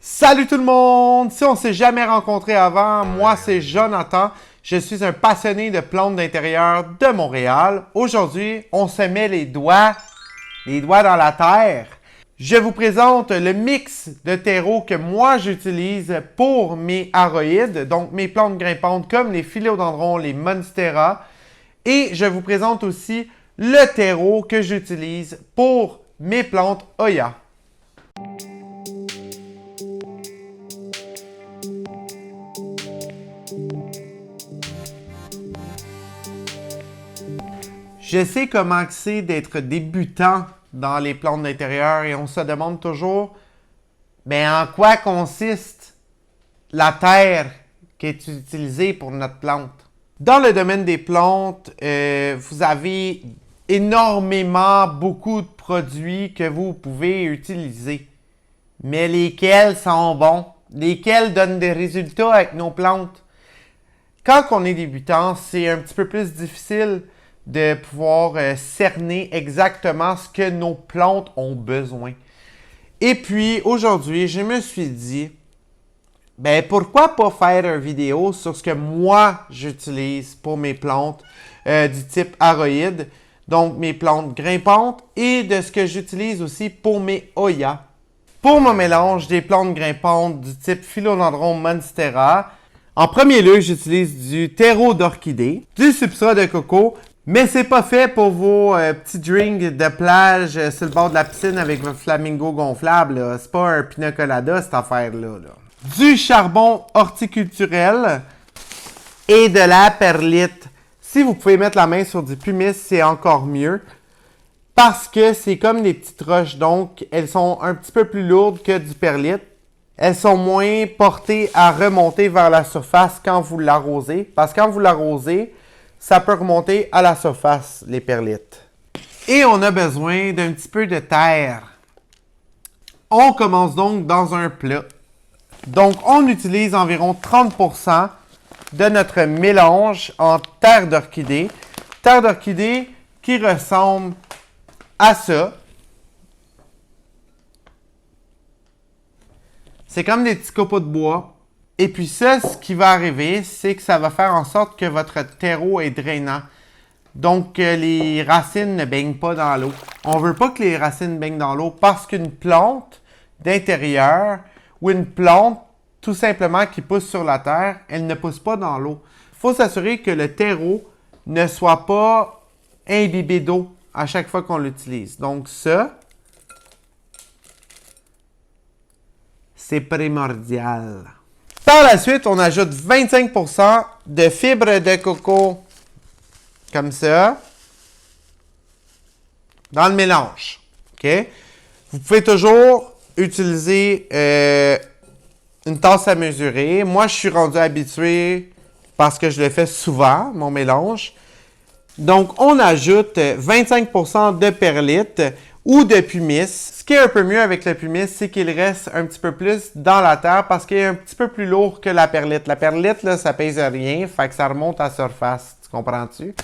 Salut tout le monde! Si on ne s'est jamais rencontré avant, moi c'est Jonathan. Je suis un passionné de plantes d'intérieur de Montréal. Aujourd'hui, on se met les doigts dans la terre. Je vous présente le mix de terreau que moi j'utilise pour mes aroïdes, donc mes plantes grimpantes comme les philodendrons, les monstera. Et je vous présente aussi le terreau que j'utilise pour mes plantes Hoya. Je sais comment c'est d'être débutant dans les plantes d'intérieur et on se demande toujours, mais en quoi consiste la terre qui est utilisée pour notre plante? Dans le domaine des plantes, vous avez énormément beaucoup de produits que vous pouvez utiliser. Mais lesquels sont bons? Lesquels donnent des résultats avec nos plantes? Quand on est débutant, c'est un petit peu plus difficile de pouvoir cerner exactement ce que nos plantes ont besoin. Et puis, aujourd'hui, je me suis dit, ben pourquoi pas faire une vidéo sur ce que moi j'utilise pour mes plantes du type aroïde, donc mes plantes grimpantes, et de ce que j'utilise aussi pour mes Hoya. Pour mon mélange des plantes grimpantes du type philodendron monstera, en premier lieu, j'utilise du terreau d'orchidée, du substrat de coco, mais c'est pas fait pour vos petits drinks de plage sur le bord de la piscine avec votre flamingo gonflable. C'est pas un pina colada cette affaire-là. Du charbon horticulturel et de la perlite. Si vous pouvez mettre la main sur du pumice, c'est encore mieux. Parce que c'est comme des petites roches, donc elles sont un petit peu plus lourdes que du perlite. Elles sont moins portées à remonter vers la surface quand vous l'arrosez. Parce que quand vous l'arrosez, ça peut remonter à la surface, les perlites. Et on a besoin d'un petit peu de terre. On commence donc dans un plat. Donc, on utilise environ 30% de notre mélange en terre d'orchidée. Terre d'orchidée qui ressemble à ça. C'est comme des petits copeaux de bois. Et puis ça, ce qui va arriver, c'est que ça va faire en sorte que votre terreau est drainant. Donc, les racines ne baignent pas dans l'eau. On ne veut pas que les racines baignent dans l'eau parce qu'une plante d'intérieur ou une plante, tout simplement, qui pousse sur la terre, elle ne pousse pas dans l'eau. Il faut s'assurer que le terreau ne soit pas imbibé d'eau à chaque fois qu'on l'utilise. Donc ça, c'est primordial. Par la suite, on ajoute 25% de fibres de coco, comme ça, dans le mélange. Okay? Vous pouvez toujours utiliser une tasse à mesurer. Moi, je suis rendu habitué parce que je le fais souvent, mon mélange. Donc, on ajoute 25% de perlite ou de pumice. Ce qui est un peu mieux avec le pumice, c'est qu'il reste un petit peu plus dans la terre parce qu'il est un petit peu plus lourd que la perlite. La perlite, là, ça pèse rien, fait que ça remonte à la surface. Tu comprends-tu?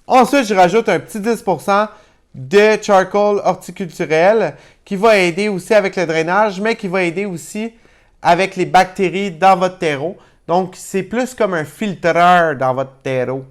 Ensuite, je rajoute un petit 10% de charcoal horticulturel qui va aider aussi avec le drainage, mais qui va aider aussi avec les bactéries dans votre terreau. Donc, c'est plus comme un filtreur dans votre terreau.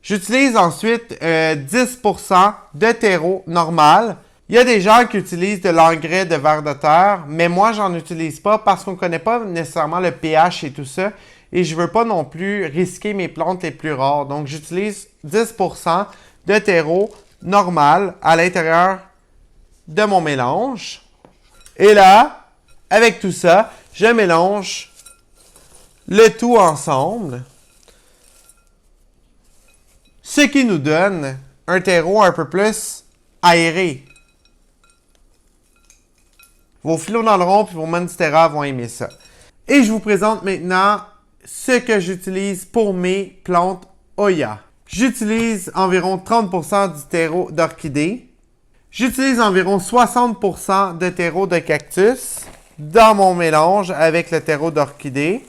J'utilise ensuite 10% de terreau normal. Il y a des gens qui utilisent de l'engrais de vers de terre, mais moi, j'en utilise pas parce qu'on ne connaît pas nécessairement le pH et tout ça. Et je ne veux pas non plus risquer mes plantes les plus rares. Donc, j'utilise 10% de terreau normal à l'intérieur de mon mélange. Et là, avec tout ça, je mélange le tout ensemble. Ce qui nous donne un terreau un peu plus aéré. Vos philodendrons et vos monstera vont aimer ça. Et je vous présente maintenant ce que j'utilise pour mes plantes Hoya. J'utilise environ 30% du terreau d'orchidée. J'utilise environ 60% de terreau de cactus dans mon mélange avec le terreau d'orchidée.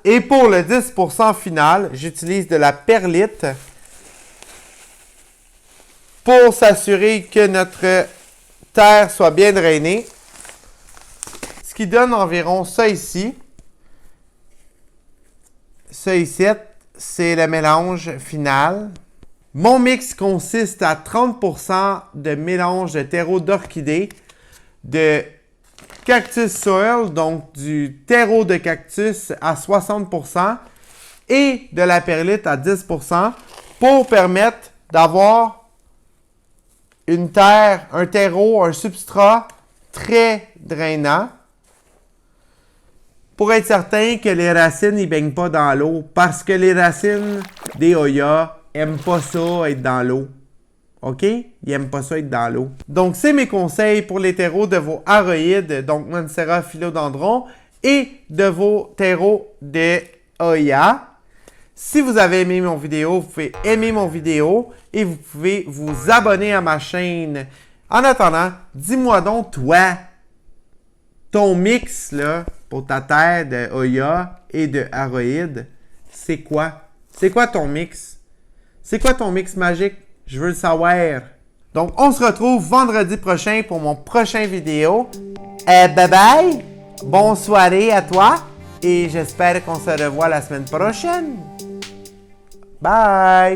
Et pour le 10% final, j'utilise de la perlite pour s'assurer que notre terre soit bien drainée. Ce qui donne environ ça ici. Ça ici, c'est le mélange final. Mon mix consiste à 30% de mélange de terreau d'orchidée, de cactus soil, donc du terreau de cactus à 60% et de la perlite à 10% pour permettre d'avoir une terre, un terreau, un substrat très drainant pour être certain que les racines ne baignent pas dans l'eau parce que les racines des Hoya n'aiment pas ça être dans l'eau. OK? Ils n'aiment pas ça être dans l'eau. Donc, c'est mes conseils pour les terreaux de vos aroïdes, donc Monstera philodendron, et de vos terreaux de Hoya. Si vous avez aimé mon vidéo, vous pouvez aimer mon vidéo et vous pouvez vous abonner à ma chaîne. En attendant, dis-moi donc, toi, ton mix là, pour ta terre de Hoya et de aroïdes, c'est quoi? C'est quoi ton mix? C'est quoi ton mix magique? Je veux le savoir. Donc, on se retrouve vendredi prochain pour mon prochain vidéo. Bye bye! Bonne soirée à toi et j'espère qu'on se revoit la semaine prochaine. Bye!